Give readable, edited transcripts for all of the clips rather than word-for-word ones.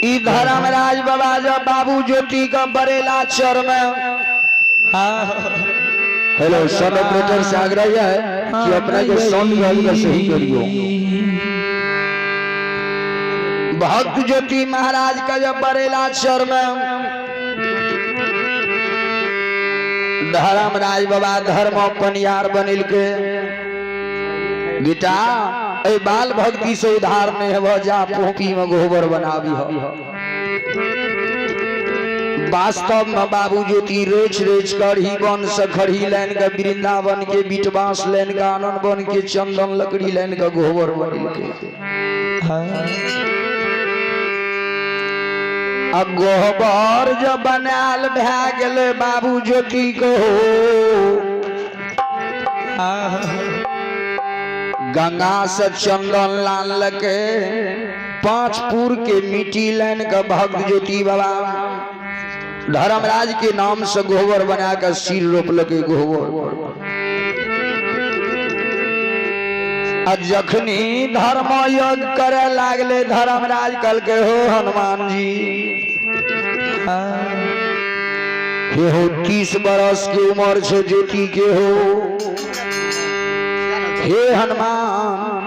धर्मराज बाबा जब बाबू ज्योति का बरेला चर में हेलो साउंड ऑपरेटर से आग्रह है कि अपना जो साउंड का सही करियो। भक्त ज्योति महाराज का जब बरेला चर में धर्मराज बाबा धर्म पनियार बनिल के बेटा ए बाल भक्ति से उधार नहीं है वह जा पोपी में गोबर बनावी हो। वास्तव में बाबू ज्योति रेच रेच कर ही बन सखड़ी लाइन का वृंदावन के बीट बांस लाइन का आनंद बन के चंदन लकड़ी लाइन का गोबर बनिल के गोबर जब बनाल भै गेले बाबू ज्योति को गंगा से चंदन लान लके 5 पुर के मिट्टी लाइन का भक्त ज्योति बाबा धर्मराज के नाम से गोबर बना कर सिर रोप लगे गोबर। जखनी धर्म यज्ञ करे लागले धर्मराज कल के हो हनुमान जी हे हो 30 बरस की उम्र से ज्योति के हो हे हनुमान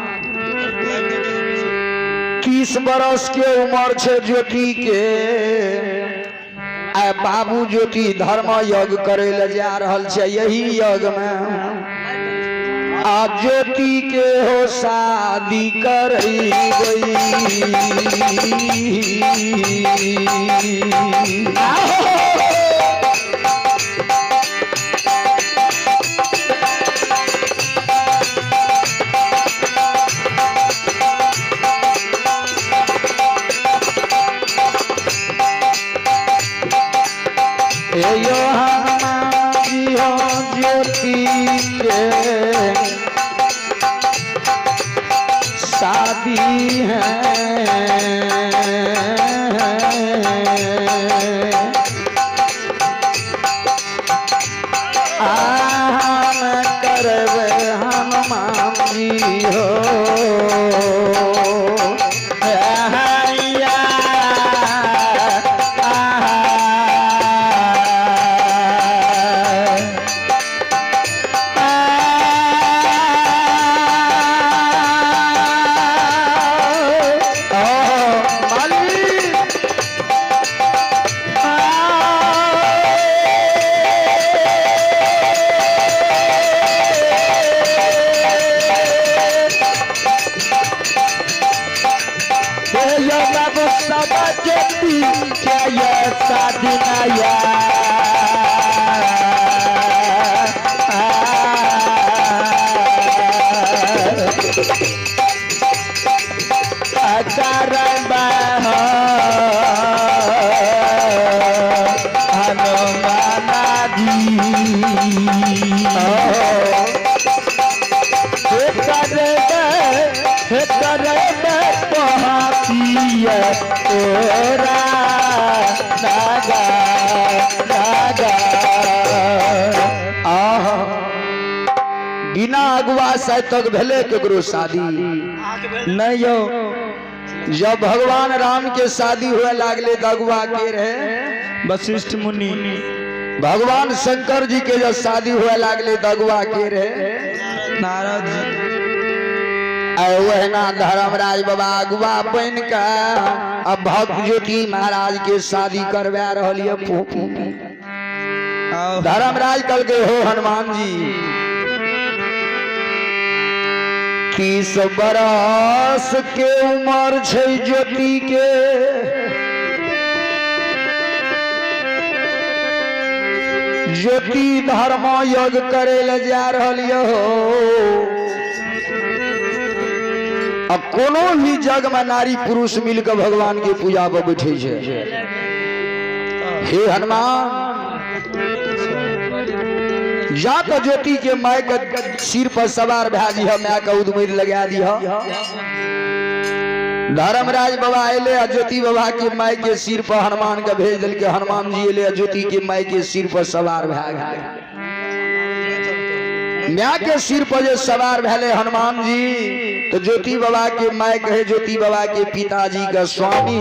30 बरस के उम्र से ज्योति के आ बाबू ज्योति धर्म यज्ञ करे ले जा रहल छे। यही यज्ञ में आ ज्योति के हो शादी करई गई शादी है हम करवे हनुमान जी हो बिना अगुआ से तक भेले केकरो शादी नहीं यो। जब भगवान राम के शादी हुए लागले तो अगुआ के रहे वशिष्ठ मुनि। भगवान शंकर जी के जब शादी हुए लागले तो अगुआ के रहे नारद जी। वहना धर्मराज बाबा अगुआ बन का अब भक्त ज्योति महाराज के शादी करवा रहल है पोपी। धर्मराज कल के हो हनुमान जी 30 बरस के उम्र छै ज्योति के ज्योति धर्म यज्ञ करे ले जा रहल हो। अब कोनो भी जग में नारी पुरुष मिलकर भगवान के पूजा पर बैठे छे। हे हनुमान जा तो ज्योति के माय के सिर पर सवार भै दी माय के उदमेर लगा दी। धर्मराज बाबा अले ज्योति बाबा के माय के सिर पर हनुमान के भेज दिल के हनुमान जी अले ज्योति के माय के सिर पर सवार भै गए। माय के सिर पर जो सवार भले हनुमान जी तो ज्योति बाबा के माय कहे ज्योति बाबा के पिताजी का स्वामी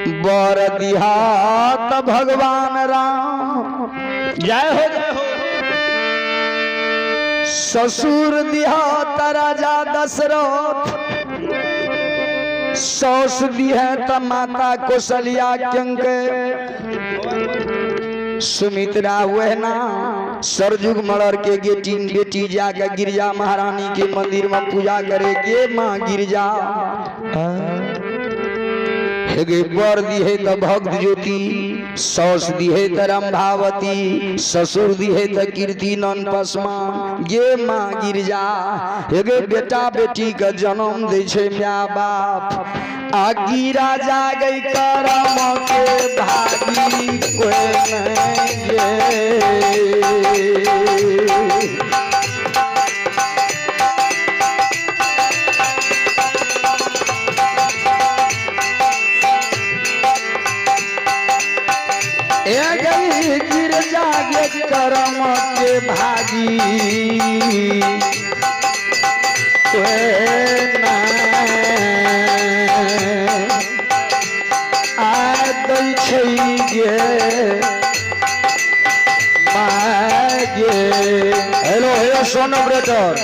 बर दिहात भगवान राम जय हो ससुर दिहात राजा दशरथ सौस दिहत माता कौशल्या क्योंकि सुमित्रा वहना सरजुग मलर के बेटी जाके गिरजा महारानी के मंदिर में पूजा करे के माँ गिरजा हेगे बर दिहे त भक्त ज्योति सौस दिहे त रंभावती ससुर दिहे त कीर्ति नन पसमा गे माँ गिरजा हेगे बेटा बेटी का जन्म दे छे माँ बाप आ गिरा जागे करम के भागी कोई नहीं गे गिर जागे करम के भागी हेलो हेलो सोन ऑपरेटर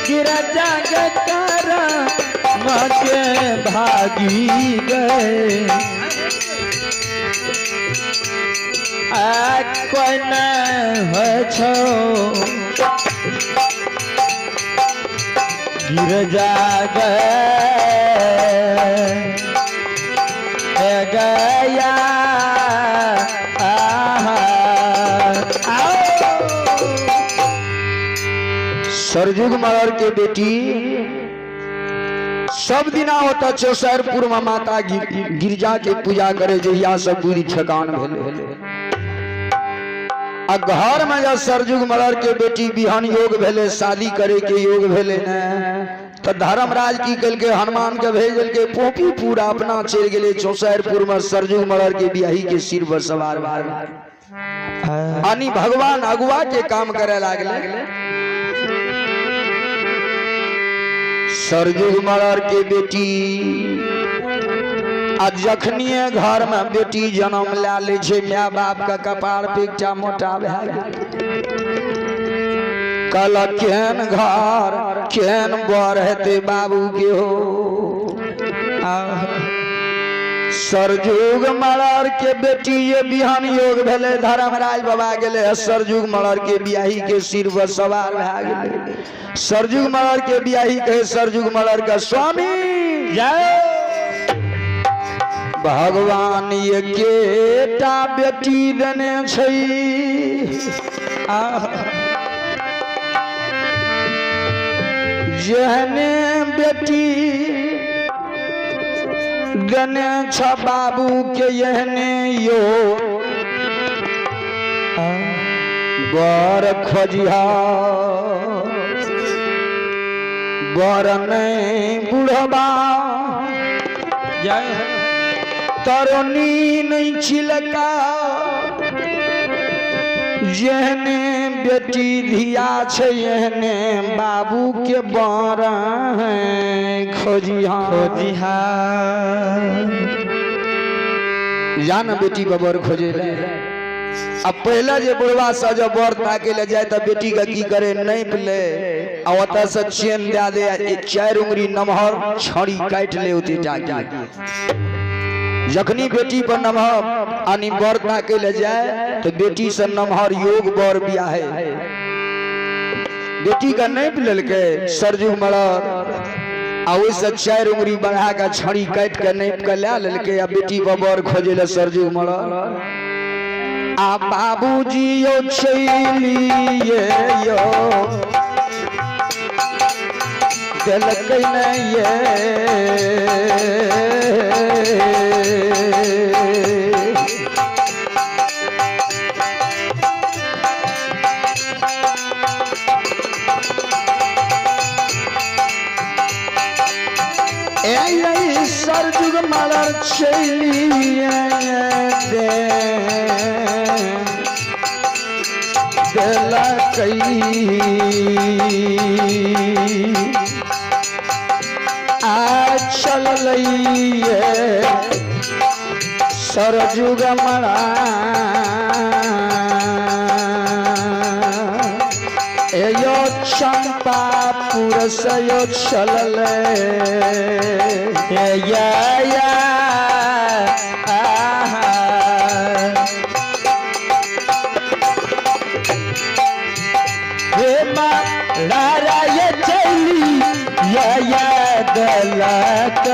गिरा जागे करम के भागी गए कोई न छो गिर जागे गया सरजुग मलर के बेटी सब दिना होता चौसरपुर में माता गिरजा के पूजा करे जहिया सब बुरी ठेकान भेले आ घर में जब सरजुग मलर के बेटी बिहान योग भेले शादी करे के योग भेले न तो धर्मराज की कल के हनुमान के भेजल के पोपी पूरा अपना चल गए चौसरपुर में सरजुग मलर के बियाही के सिर पर सवार आनी भगवान अगुआ के काम करे लागले सरजुग मलर के बेटी आज जखनिए घर में बेटी जन्म ला ले छे माँ बाप का कपार पे एकटा मोटा भए कल केहन घर केहन बर हेते बाबू के हो सरजुग मलर के बेटी ये बिहान योग भेले धर्मराज बाबा गेले सरजुग मलर के बियाही के सिर पर सवार भए गेले सरजुग मलर के बियाही कहे सरजुग मलर का स्वामी जय भगवान ये केटा बेटी देने छै जेहने बेटी देने छ बाबू के यहने यो बर खोजिहा बर नहीं बुढ़बा तरुणी नहीं छिलका जेहने बेटी धिया छे यहने बाबू के बर खोजिहा जान बेटी बबर खोजे अब पहले जे बुढ़वा से जब बर ताके ले जाए तो बेटी का की करे नहीं ले आवता से चेन दे दे 4 उंगली नमहर छड़ी काट ले उते जाके जखनी बेटी पर नमहर आनी बर ताके ले जाए तो बेटी से नमहर योग बर बियाह है बेटी का नहीं लेल के सरजुग मलर से 4 उंगली बढ़ा के छड़ी काट के नहीं के ला लेल के बेटी पर बर खोजे ले सरजुग मलर आ बाबूजी यो चलिए यो दिलकै नहीं ये सरजुग मलर चलिए देला कई आज चल लइए सरजुग मरा यो चंपापुर से यो चलले या हे मारा ये चली या दलक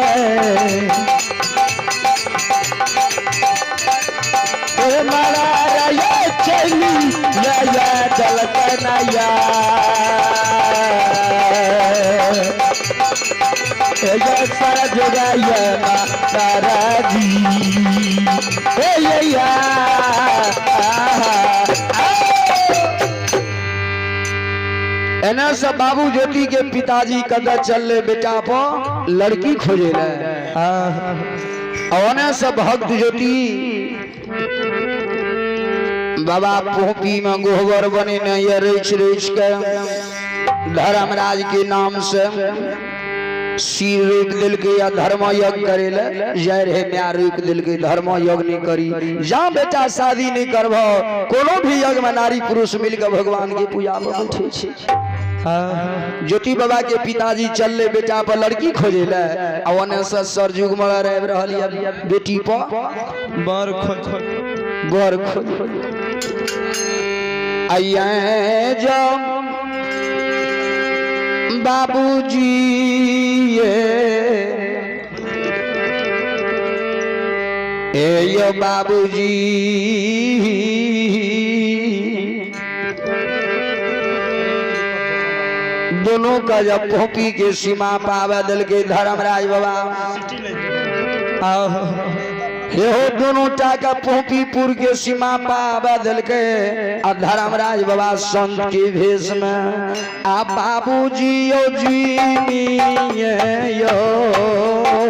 हे मारा ये चली या दलक नया ये सारा जगह ये मारा जी या एना सब बाबू ज्योति के पिताजी कदा चल बेटा पर लड़की खोजे और सब भक्त ज्योति बाबा पोपी में गोबर बने न ये रेच के धर्मराज के नाम से सिर रोक दिल के या धर्म यज्ञ करे जय रहे म्या रोक दिल के धर्म यज्ञ नहीं करी जहाँ बेटा शादी नहीं करब कोनो भी यज्ञ में नारी पुरुष मिलकर भगवान की पूजा में बैठे छे। ज्योति बाबा के पिताजी चलले बेटा पर लड़की खोजे ले सरजुग मर बेटी पर बर खोज आइए जब बाबूजी यो बाबूजी दोनों का जब पोपी के सीमा पावे दिल के धर्मराज बाबा हे हो दोनों टाका पोपीपुर के सीमा पावे दिल के धर्मराज बाबा संत के भेष में आ बाबूजी यो जी यो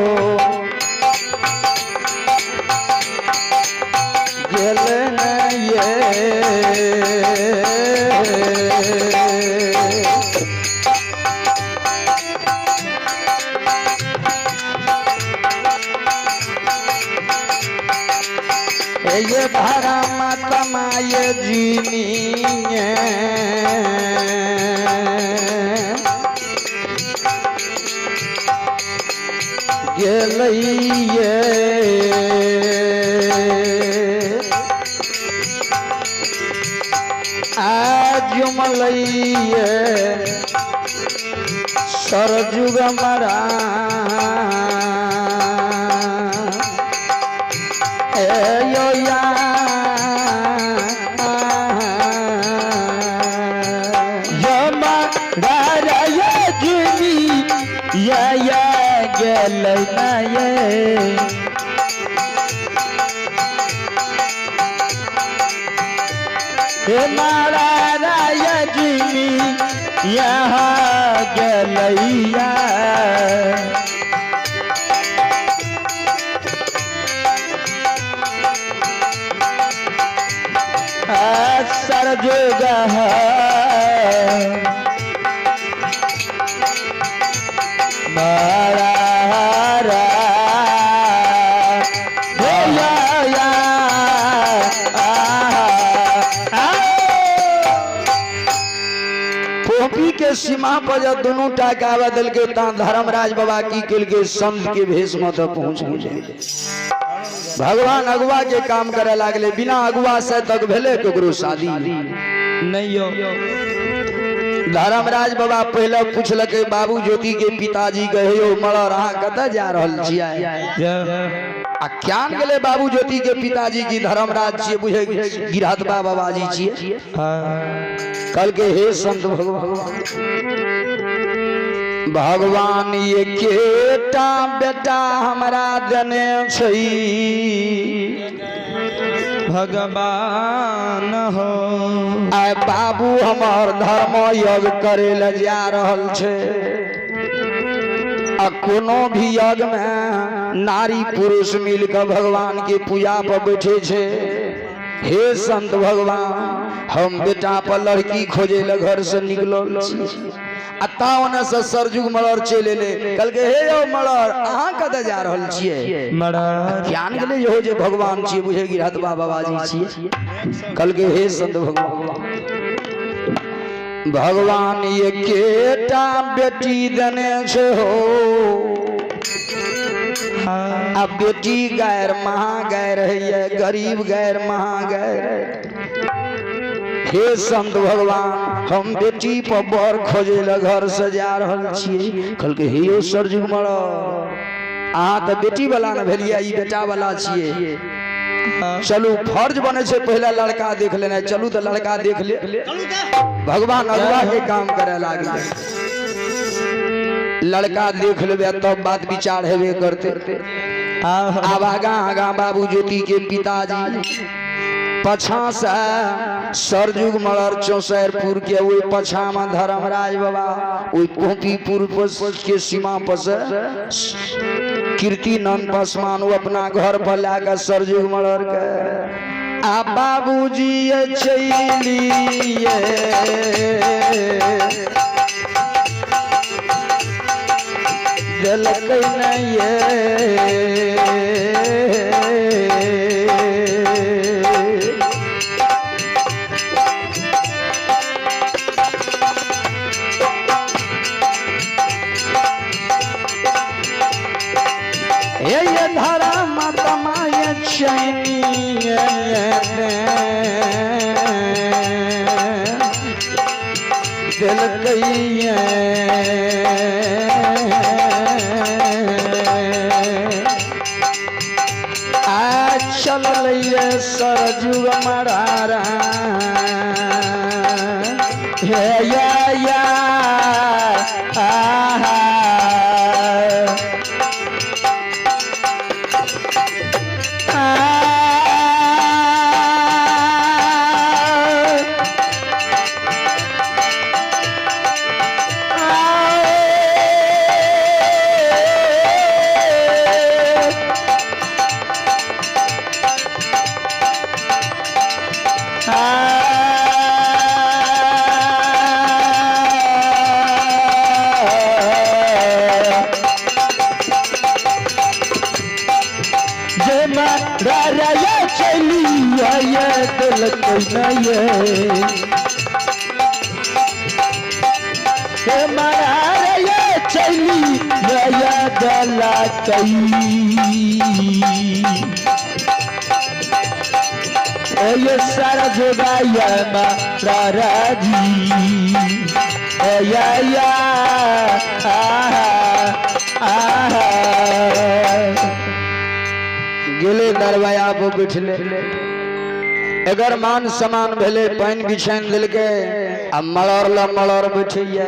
गेले न ये ये भरम तमाय जीनी गेलइए आज मलइए सरजुग मरा मारा राय जिमी यहाँ गलैया सरजुग मारा सीमा पर जब दोनों टाका बदल के धर्मराज बाबा की किल के संत के भेष में तो पहुंच गए भगवान अगुआ के काम करे लागले बिना अगुआ से तक भेले ककरो शादी नहीं हो। धर्मराज बाबा पहले पूछलके बाबू ज्योति के पिताजी कहे हो मरर अहाँ कतऽ जा रहल छियै आ क्या गेले बाबू ज्योति के पिताजी की धर्मराज छियै बुझे गिरहतबा बाबाजी छियै कल के हे संत भगवान ये केटा बेटा हमरा देने छै भगवान हो आय बाबू हमार धर्म यज्ञ करे ले जा रहल छे आ कोनो भी यज्ञ में नारी पुरुष मिलकर भगवान के पूजा पर बैठे छे। हे संत भगवान हम बेटा पर लड़की खोजे ले घर से निकलल छी अतावन से सरजुग मलर चले ले कल के हे यौ मलर अहाँ कतऽ जा रहल छियै मलर ज्ञान गेले हो जे भगवान छियै बुझे गिरहतबा बाबाजी छियै कल के हे संत भगवान ये केटा बेटी देने छे हो अब बेटी गैर महा गैर है गरीब गैर महा गैर हे संत भगवान हम बेटी पर बर खोजे ले घर से जा रहल छियै कल के हे सरजुग मलर अहाँ तो बेटी वाला न भेलिए ई बेटा वाला छियै चलू फर्ज बने छे पहला लड़का देख लेना चलू तो लड़का देख ले भगवान अगुआ के काम करे लागे लड़का देख लेबे तब बात विचार हेबे करते अब आगा बाबू ज्योति के पिताजी पछा से सरजुग मलर चौसरपुर के वही पछा में धर्मराज बाबा वही पोपीपुर के सीमा पर से कीर्ति नंद पासवान वो अपना घर पर लाकर सरजुग मलर के आ बाबूजी चलिए दिलकै नहीं ये धर्म तमाय चैनिए दिलकै आ चल लिये सरजुग मरारा हे या आहा चली दला ये सारा जोगाया राजी या गेले दरवाजा पर बैठले अगर मान समान भेले पानी बिछान दिलके अब मलर ल मलर बैठैया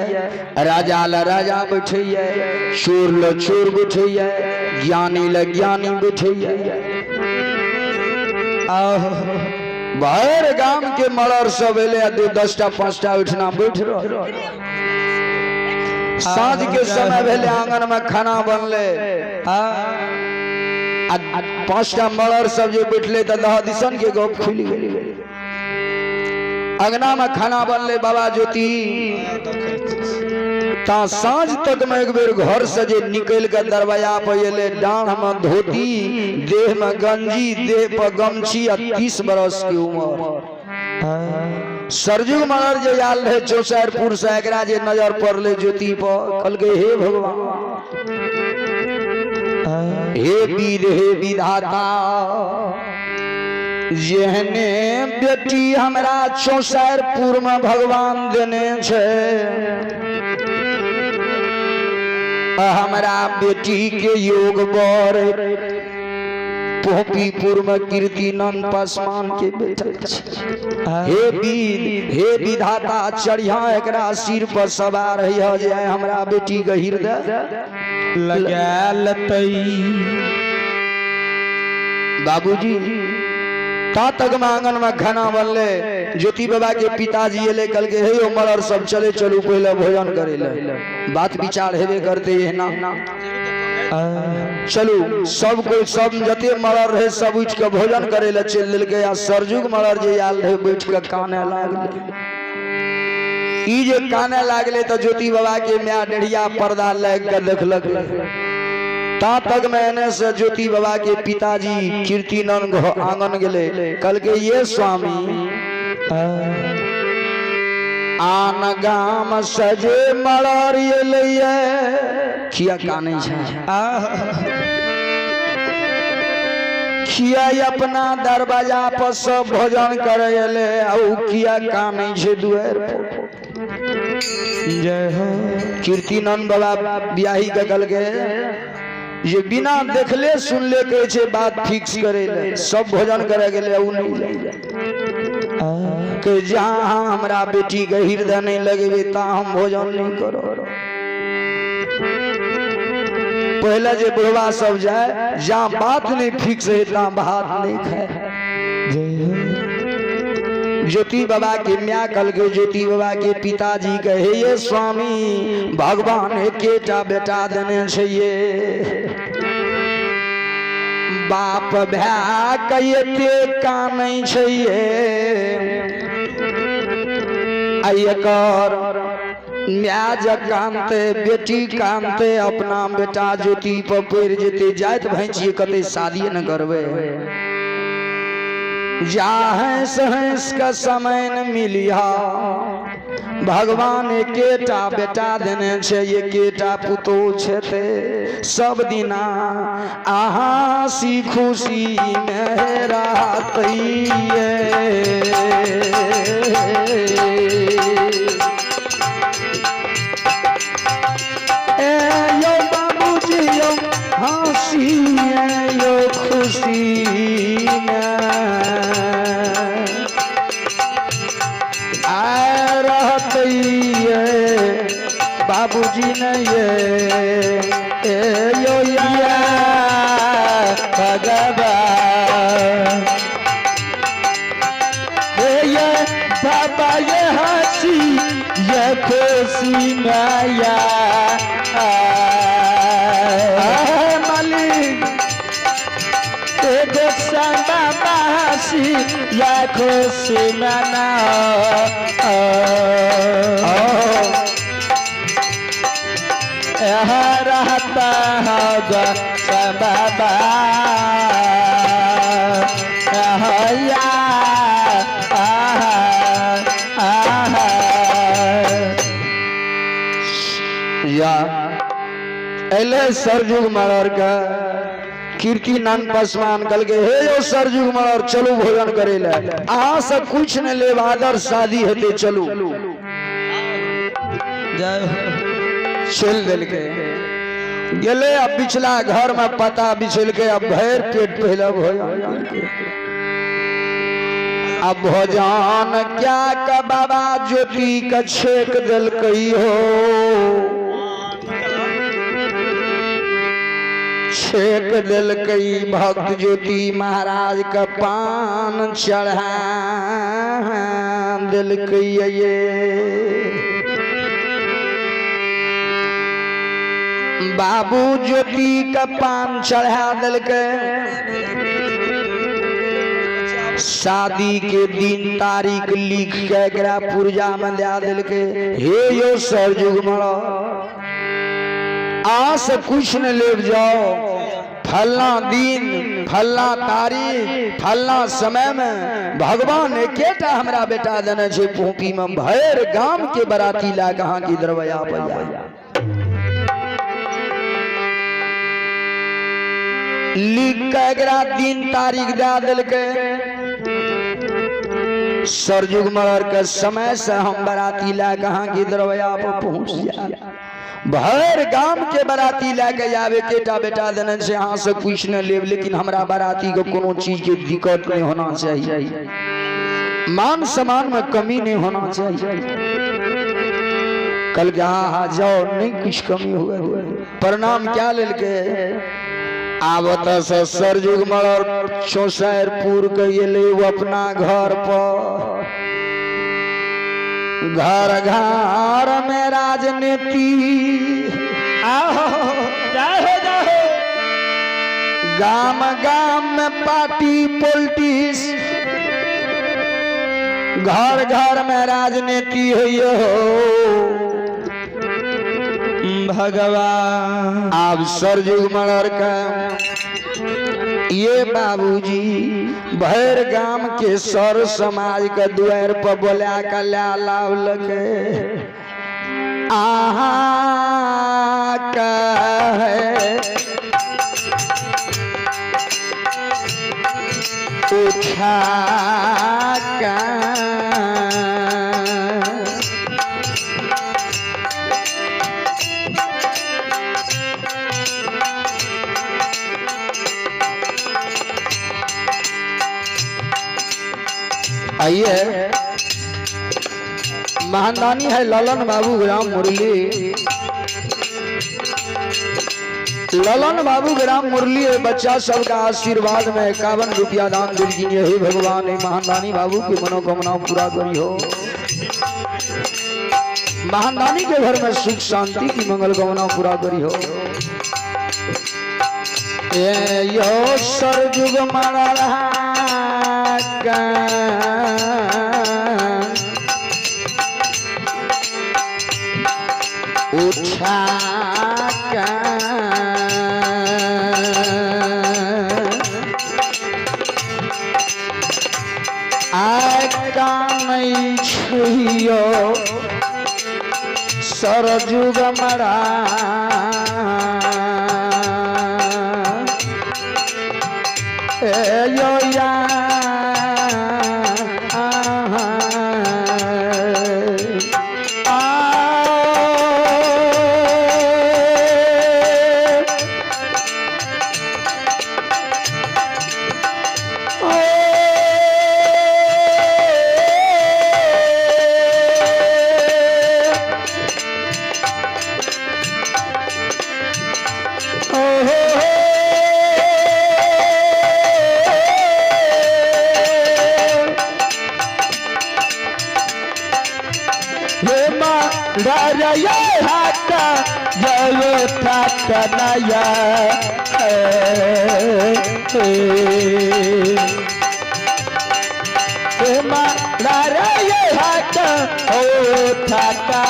राजा ल राजा बैठैया चोर ल चोर बैठैया ज्ञानी ल ज्ञानी बैठैया बाहर गांव के मलर सब एले 10टा 5टा उठना बैठ रह साँझ के समय भेले आंगन में खाना बनले 5टा मलर सब जो बैठले तो दह दिसन के गप खुल गेली अंगना में खाना बनले बाबा ज्योति ता साँझ तक में एक बेर घर से जे निकल के दरवाजा पर एले डाढ़ में धोती देह में गंजी देह पर गमछी 30 बरस की उम्र सरजुग मलर जे आल रहे चौसरपुर से एकरा जे नजर पड़ले ज्योति पर कल के हे भगवान हे वीर हे विधाता जेहने बेटी हमरा चौसरपुर में भगवान देने छे हमरा बेटी के योग बर पोपीपुर में कीर्ति नंद पासवान के बेटा हे वीर हे विधाता चढ़िया एकरा सिर पर सवार है जे हमरा बेटी के हृदय लगा लतई बाबूजी ता तक आंगन में खाना बनले ज्योति बाबा के पिताजी एले कल के हे मलर सब चले चलू पहले भोजन करे ले बात विचार हेबे करते है ना चलू सब कोई सब जते मरल रहे सब उठ के भोजन करे ला चल दिल के। सरजुग मरल जे आल रहे बैठ के काने लागले। ई जे काने लागले तो ज्योति बाबा के म्या डेढ़िया पर्दा लग के देखलक। ता तक मैंने से ज्योति बाबा के पिताजी कीर्तिनंद आंगन गेले। कल के ये स्वामी आन गाम सजे मरर ये किया काने किया अपना दरवाजा पर सब भोजन करे ले किया काने छे दुआर जय हो। कीर्तिनंद बाबा ब्याही के कल के ये बिना देखले सुनले कहे छे बात फिक्स करे ले सब भोजन करे गेले उ नहीं के जहां हमरा बेटी के हृदय नहीं लगे ता हम भोजन नहीं करो। पहले जे बुढ़वा सब जाए जहां बात नहीं फिक्स है ता भात नहीं खाए। ज्योति बाबा के म्या कल के ज्योति बाबा के पिताजी कहे ये स्वामी भगवान एकेटा बेटा देने छे बाप भै कते कानै छे एकर म्या जे कानते बेटी कानते अपना बेटा ज्योति पर पड़ जेते जात भैंसिए कते शादी न करबे जाहस हंस का समय न मिलिया भगवान एकेटा बेटा देने छे एकेटा पुतो छेते सब दिना आहा सी खुशी में रहतइए यो बाबूजी यो हंसी यो खुशी में आ रहतइए बाबूजी ने यो या भगवान ये बाबा ये हंसी ये खुशी माया मालिक बाबा हंसी या खुशी मना रहता होगा बाबा या एले सरजुग मरर का कीर्तिनंद पासवान कल के हे यो सरजुग मरर चलो भोजन करे ले आ से कुछ न ले आदर शादी हेते चलो चल दिल के गेले। अब पिछला घर में पता बिछल के अब भैर पेट पहला भोजन अब भोजन क्या का बाबा ज्योति का छेक दिल कही हो छेक दिल कई भक्त ज्योति महाराज का पान चढ़ा दिल कई ये बाबू ज्योति का पान चढ़ा दिल के शादी के दिन तारीख लिख के एकरा पुर्जा में दे दिल के हे यो सरजुग मरो आ से कुछ न ले जाओ फलना दिन फलना तारीख फलना समय में भगवान एकेटा हमरा बेटा देने छे पोपी में भैर गांव के बराती ला कहां की दरवाजा पर लिख के एकरा दिन तारीख दे दिल के सरजुग मरर के समय से हम बराती ला कहां की दरवाजा पर पहुंच जा भर गांव के बराती लेके जावे केटा बेटा देने से यहाँ से कुछ न ले लेकिन हमरा बराती को कोनो चीज के दिक्कत नहीं होना चाहिए मान सम्मान में कमी नहीं होना चाहिए कल हाँ जाओ नहीं कुछ कमी हुआ प्रणाम क्या लेके आवत से सरजुग मरर चौसैरपुर के ले वो अपना घर पर घर घर में राजनीति गाम गाम में पार्टी पॉलिटिक्स, घर घर में राजनीति हो भगवान। आप सरजुग मर्डर का ये बाबूजी भैर गांव के सर समाज के द्वार पर बोला का लाभ लगे आहा का है उठा का आइए महानदानी है ललन बाबू ग्राम मुरली। ललन बाबू ग्राम मुरली बच्चा सबका आशीर्वाद में 51 रुपया दान दीजिए। हे भगवान महानदानी बाबू की मनोकामना पूरा करी हो। महानदानी के घर में सुख शांति की मंगल कामना पूरा करी हो। यो सरजुग मरा उठा नहीं छुइयो सरजुग मरा यो या नया मारा ये हाथ ओ ठाका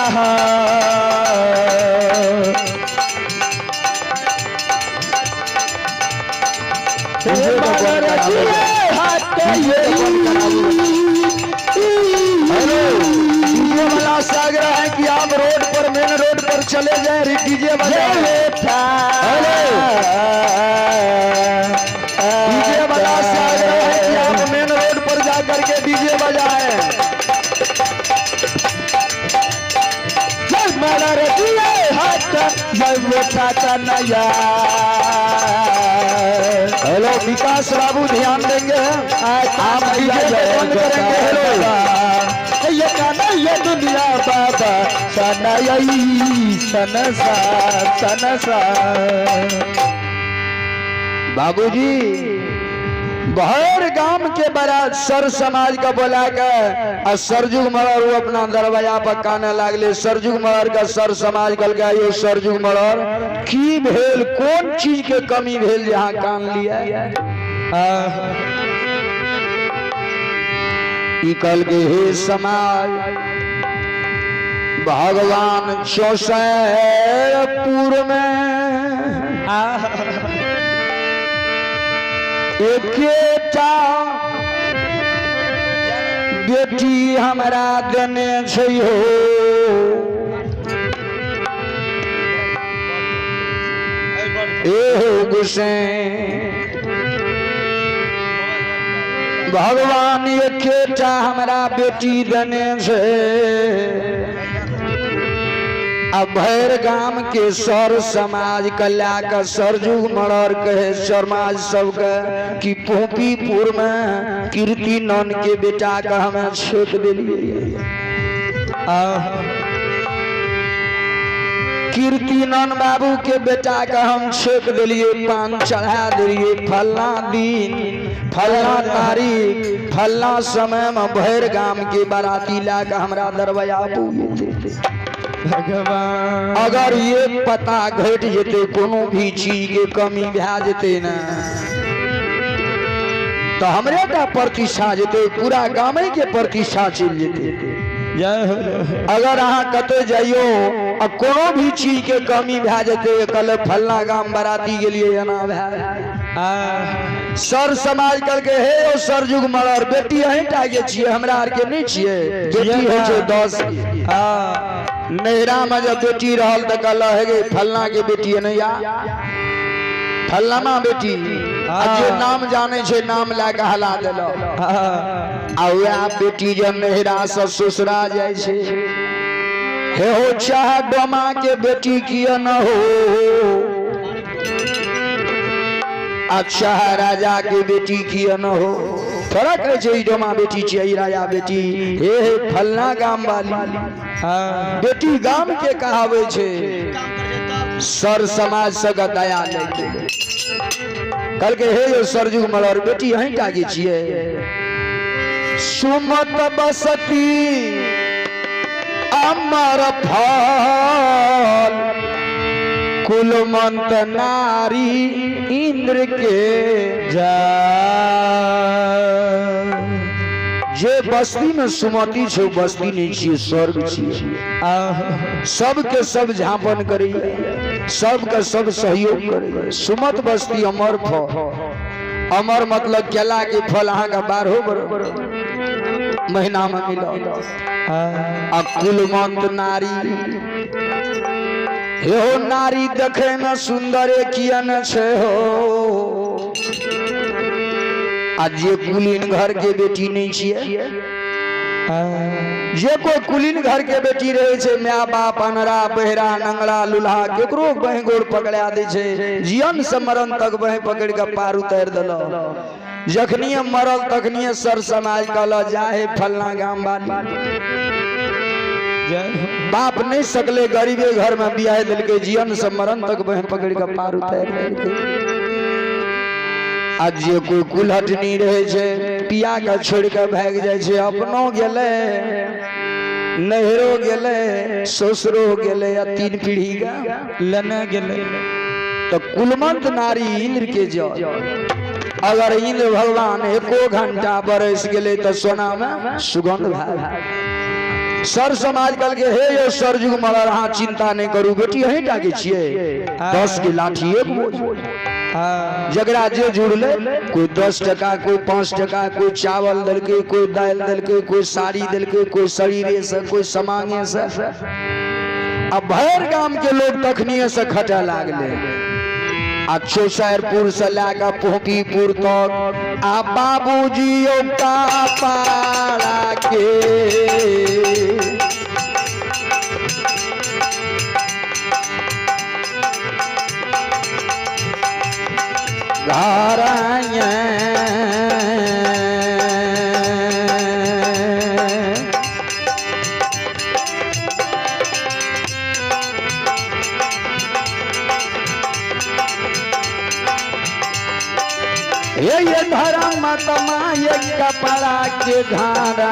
आग्रह है कि आप रोड पर मेन रोड पर चले जाए डीजे बजाए। डीजे वाला से आग्रह है कि आप मेन रोड पर जाकर के डीजे बजाए। हेलो विकास बाबू ध्यान देंगे आप डीजे बंद करेंगे। हेलो ये गाना ये दुनिया बाबा सनई सनसा सनसा। बाबूजी बहर गांव के बड़ा सर समाज का बोला कर और सरजुग मरर वो अपना दरवाजा पर काने लागले। सरजुग मरर का सर समाज कल गया ये सरजुग मरर की भेल कौन चीज के कमी भेल जहाँ कान लिया कल के हे समाज भगवान 64 में एकेटा बेटी हमारा देने छै हो। गुस्से भगवान एकेटा हमारा बेटी देने से अब भैर गांव के सर समाज कल्या का सरजुग मर्डर कहे समाज सबके कि पोपीपुर में कीर्ति नन के बेटा का हमें छेक दिलिए। कीर्ति नन बाबू के बेटा का हम छेक दिलिए, पान चढ़ा दिलिए। फलना दिन फलना तारीख फलना समय में भैर गांव के बाराती ला का हमारा दरवाजा पूजे थे। भगवान अगर ये पता घट जेते कोनो भी चीज के कमी भै जेते ना तो हमरे का प्रतिष्ठा जेते पूरा गाँव के प्रतिष्ठा चल जेते। अगर अहाँ कते जाइयो आ कोनो भी चीज के कमी भै जेते कल फलना गाम बराती गेलिए एना भै सर समाज कल के हे ओ सरजुग मरर बेटी अहीं टागे छिए हमरा आर के नहीं छिए बेटी है छै 10 नैरा में जब बेटी रहल त कल है गे फलना के बेटी नहीं आ फलना बेटी जे नाम जाने छे नाम लाके हला देलो आ वह बेटी जब नैरा से ससुरा जाय छे हे हो चाहे डोमा के बेटी किया न हो अच्छा राजा के बेटी किया न हो थोड़ा कहे छे डोमा बेटी छे राजा बेटी हे फलना गाम वाली बेटी गाम के कहावे छे सर समाज से दया लेके कल के हे सरजुग मलर बेटी यहीं टागे छिए सुमत बसती अमर फल कुलमंत नारी इंद्र के जा जे बस्ती में सुमति छे बस्ती नहीं छिए स्वर्ग छिए सबके सब झांपन करी सबके सब सहयोग करे सुमत बस्ती अमर फल अमर मतलब केला के फल अहाँ का 12 महीना में मिलो आ कुलमंत नारी हे हो नारी देखे में सुंदर कियन छे हो आ जे कुलीन घर के बेटी नहीं छिए जे कोई कुलीन घर के बेटी रहे छे माँ बाप अनरा बहरा नंगरा लुल्हा केकरो बह गोड़ पकड़ा दे छे जीवन से मरण तक बह पकड़ के पार उतार देलो जखनिए मरल तखनिए सर समाज कहला जाहे फलना गाम वाली बाप नहीं सकले गरीबे घर में बियाह दिलके जीवन से मरण तक बह पकड़ के पार उतार देलके। आज जे कोई कुलहट नहीं रहे छे पिया के छोड़ के भाग जाए छे अपनो गेले नहरो गेले ससुरो गेले या 3 पीढ़ी का लने गेले तो कुलमंत नारी इंद्र के जो अगर इंद्र भगवान एको घंटा बरस गेले तो सोना में सुगंध भाई सर समाज कल के हे यो सरजुग मलर हाँ चिंता नहीं करू बेटी यहीं टाके छिए 10 की लाठी एक बोझ जगरा जे जुड़ले कोई 10 टका कोई 5 टका कोई चावल दलके कोई दाल दलके कोई साड़ी दलके कोई शरीरे से कोई समांगे से अब भर गांव के लोग तखनिए से खटा लागले आ चौसरपुर से लागा पोंकीपुर तक आ बाबूजी का पारा के घराया ये धरा मतमा ये कपड़ा के घारा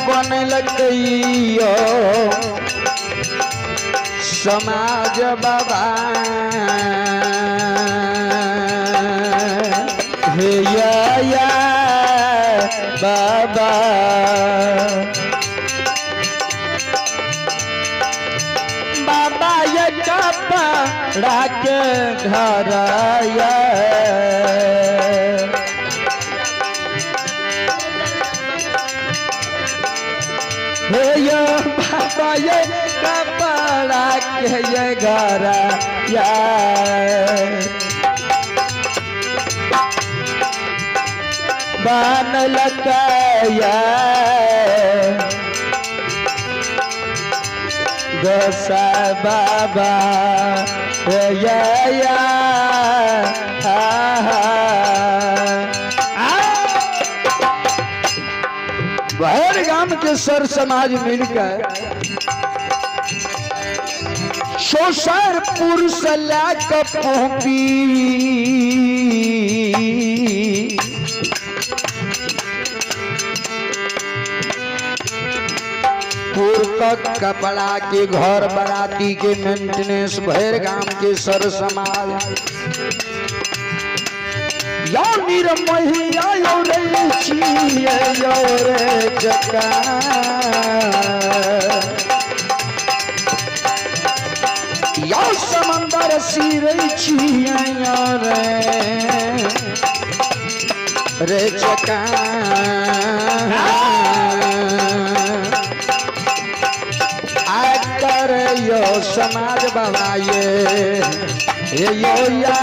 बन लगियो समाज बाबा हे या बाबा बाबा ये कपड़ा के घर हे यो बाबा ये कपड़ा के ये घर बन लकया गोसा बाबा या बहर गांव के सर समाज मिलकर चौसरपुर से लाकर पोंकी तक कपड़ा के घर बराती के मेंटेनेंस भैर गांव के सर समाज या निर्महिया यो रे छिए यो रे जका या समंदर सिरे छिए यो रे जका आकर यो समाज बाबा ये यो या